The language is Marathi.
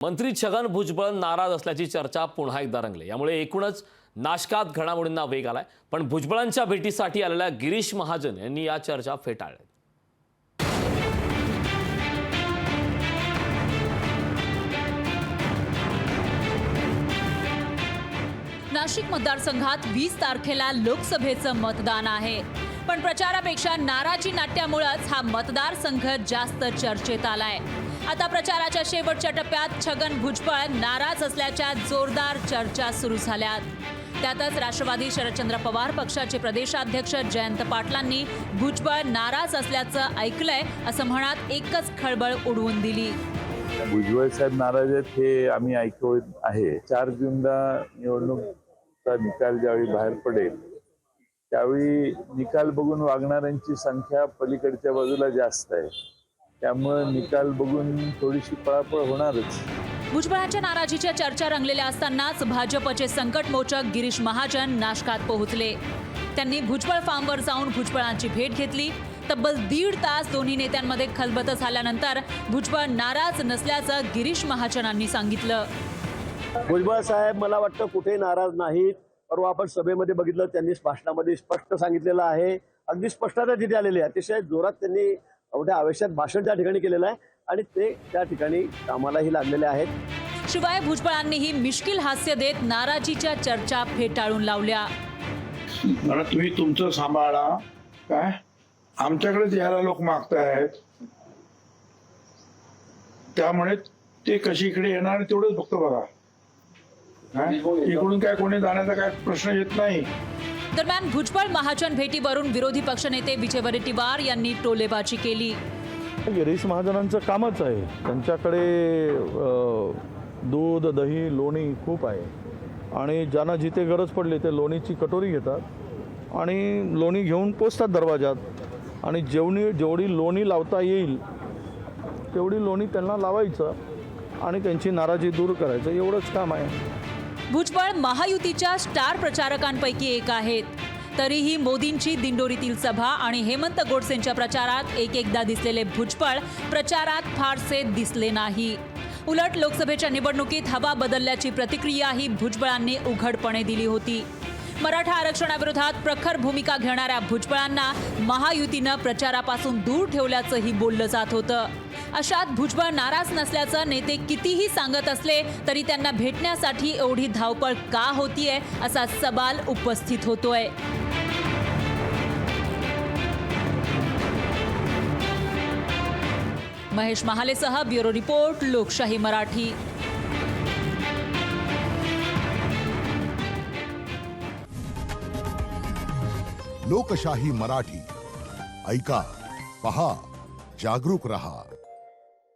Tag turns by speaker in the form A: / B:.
A: मंत्री छगन भुजबळ नाराज असल्याची चर्चा पुन्हा एकदा रंगली। यामुळे एकूणच नाशकात घडामोडींना वेग आलाय। पण भुजबळांच्या भेटीसाठी आलेल्या गिरीश महाजन यांनी या चर्चा फेटाळल्या।
B: नाशिक मतदारसंघात 20 तारखेला लोकसभेचं मतदान आहे। पण प्रचारापेक्षा नाराजी नाट्यामुळेच हा मतदारसंघ जास्त चर्चेत आलाय। आता प्रचाराच्या शेवटच्या टप्प्यात छगन भुजबळ नाराज असल्याच्या जोरदार चर्चा सुरू झाल्यात। त्यातच राष्ट्रवादी शरदचंद्र पवार पक्षाचे प्रदेशाध्यक्ष जयंत पाटलांनी भुजबळ नाराज असल्याचं ऐकलंय असं म्हणत एकच खळबळ उडवून दिली।
C: भुजबळ साहेब नाराज आहेत हे आम्ही ऐकत आहे। 4 जूनला निवडणूकचा निकाल ज्यावेळी बाहेर पडेल त्यावेळी निकाल बघून वागणाऱ्यांची संख्या पलीकडच्या बाजूला जास्त आहे। त्यामुळे निकाल बघून थोडीशी पळापळ होणारच।
B: भुजबळांच्या नाराजीच्या चर्चा रंगलेल्या असतानाच भाजपचे संकटमोचक गिरीश महाजन नाशकात पोहोचले। त्यांनी भुजबळ फार्मवर जाऊन भुजबळांची भेट घेतली। तब्बल 1.5 तास दोन्ही नेत्यांमध्ये खलबत झाल्यानंतर भुजबळ नाराज नसल्याचं गिरीश महाजनांनी सांगितलं।
D: भुजबळ साहेब मला वाटतं कुठे नाराज नाहीत। परवा आपण सभेमध्ये बघितलं, त्यांनी भाषणामध्ये स्पष्ट सांगितलेलं आहे, अगदी स्पष्टता तिथे आलेली आहे। अतिशय जोरात त्यांनी एवढ्या आवेशात भाषण त्या ठिकाणी केलेलं आहे आणि ते त्या ठिकाणी कामालाही लागलेले आहेत।
B: शिवाय भुजबळांनीही मिश्किल हास्य देत नाराजीच्या चर्चा फेटाळून लावल्या।
E: मला तुम्ही तुमचं सांभाळा, काय आमच्याकडे यायला लोक मागतायत, त्यामुळे ते कशी इकडे येणार तेवढंच फक्त बघा। इकडून काय कोणी जाण्याचा काय प्रश्न येत नाही।
B: दरम्यान भुजबळ महाजन भेटीवरून विरोधी पक्षनेते विजय वडेट्टीवार यांनी टोलेबाजी केली।
F: गिरीश महाजनांचं कामच आहे, त्यांच्याकडे दूध दही लोणी खूप आहे आणि ज्यांना जिथे गरज पडली ते लोणीची कटोरी घेतात आणि लोणी घेऊन पोचतात दरवाजात आणि जेवढी लोणी लावता येईल तेवढी लोणी त्यांना लावायचं आणि त्यांची नाराजी दूर करायचं, एवढंच काम आहे।
B: भुजबळ महायुतीच्या स्टार प्रचारकांपैकी एक आहेत। तरीही मोदींची दिंडोरीतील सभा आणि हेमंत गोडसेंच्या प्रचारात एकदा दिसलेले भुजबळ प्रचारात फारसे दिसले नाही। उलट लोकसभेच्या निवडणुकीत हवा बदलल्याची प्रतिक्रियाही भुजबळांनी उघडपणे दिली होती। मराठा आरक्षणाविरोधात प्रखर भूमिका घेणाऱ्या भुजबळांना महायुतीनं प्रचारापासून दूर ठेवल्याचंही बोललं जात होतं। अशात भुजबळ नाराज नसल्याचं नेते कितीही सांगत असले तरी त्यांना भेटण्यासाठी एवढी धावपळ का होतीये असा सवाल उपस्थित होतोय। महेश महालेसह ब्युरो रिपोर्ट, लोकशाही मराठी।
G: लोकशाही मराठी ऐका, पहा, जागरूक रहा।